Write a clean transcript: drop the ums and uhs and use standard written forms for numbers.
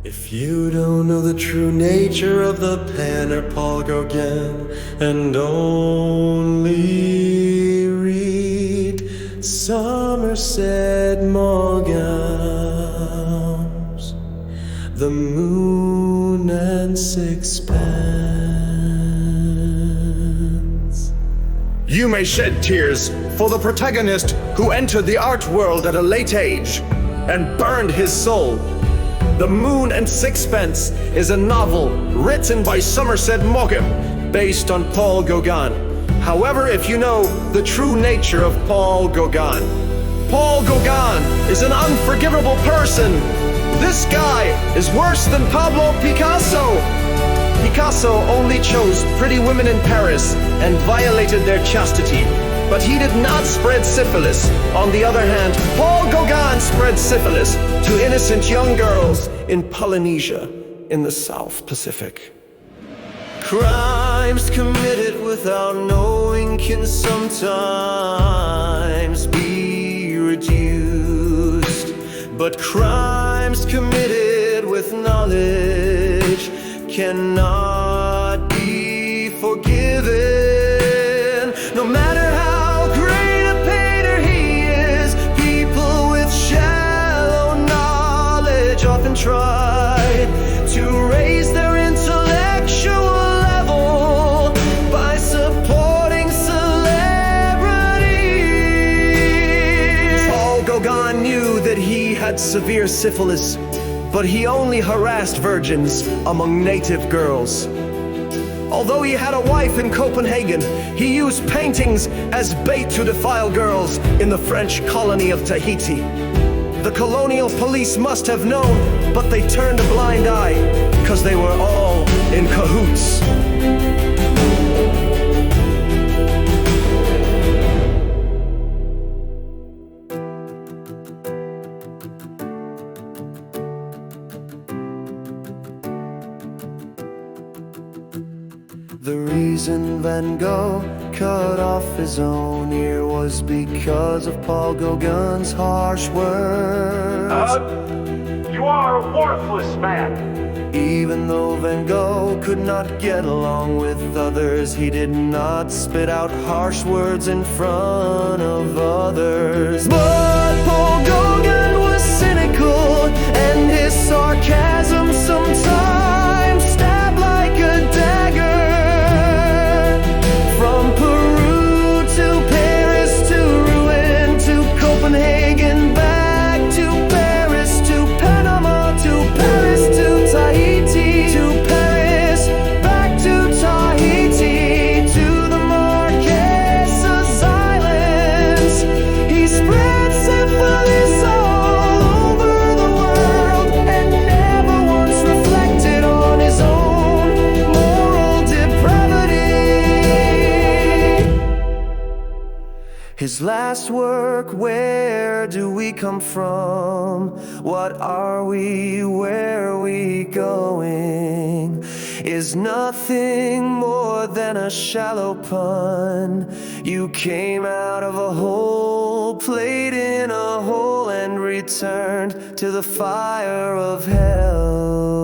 If you don't know the true nature of the painter Paul Gauguin, and only read Somerset Maughams, The Moon and Sixpence. You may shed tears for the protagonist who entered the art world at a late age and burned his soul. The Moon and Sixpence is a novel written by Somerset Maugham based on Paul Gauguin. However, if you know the true nature of Paul Gauguin is an unforgivable person. This guy is worse than Pablo Picasso. Picasso only chose pretty women in Paris and violated their chastity, but he did not spread syphilis. On the other hand, Paul Gauguin spread syphilis to innocent young girls in Polynesia in the South Pacific. Crimes committed without knowing can sometimes be reduced, but crimes committed with knowledge cannot be forgiven. No matter how great a painter he is, people with shallow knowledge often try to raise their intellectual level by supporting celebrities. Paul Gauguin knew that he had severe syphilis, but he only harassed virgins among native girls. Although he had a wife in Copenhagen, he used paintings as bait to defile girls in the French colony of Tahiti. The colonial police must have known, but they turned a blind eye, 'cause they were all in cahoots. The reason Van Gogh cut off his own ear was because of Paul Gauguin's harsh words. You are a worthless man. Even though Van Gogh could not get along with others, he did not spit out harsh words in front of others. But Paul Gauguin was cynical, and his sarcasm sometimes stabbed like a dagger. From Peru to Paris to Rouen to Copenhagen, back to Paris to Panama to Paris to Tahiti to Paris, back to Tahiti to the Marquesas Islands. He spread syphilis all over the world and never once reflected on his own moral depravity. His last work, Where Do We Come From? What Are We? Where Are We Going? Is nothing more than a shallow pun. You came out of a hole, played in a hole, and returned. returned to the fire of hell.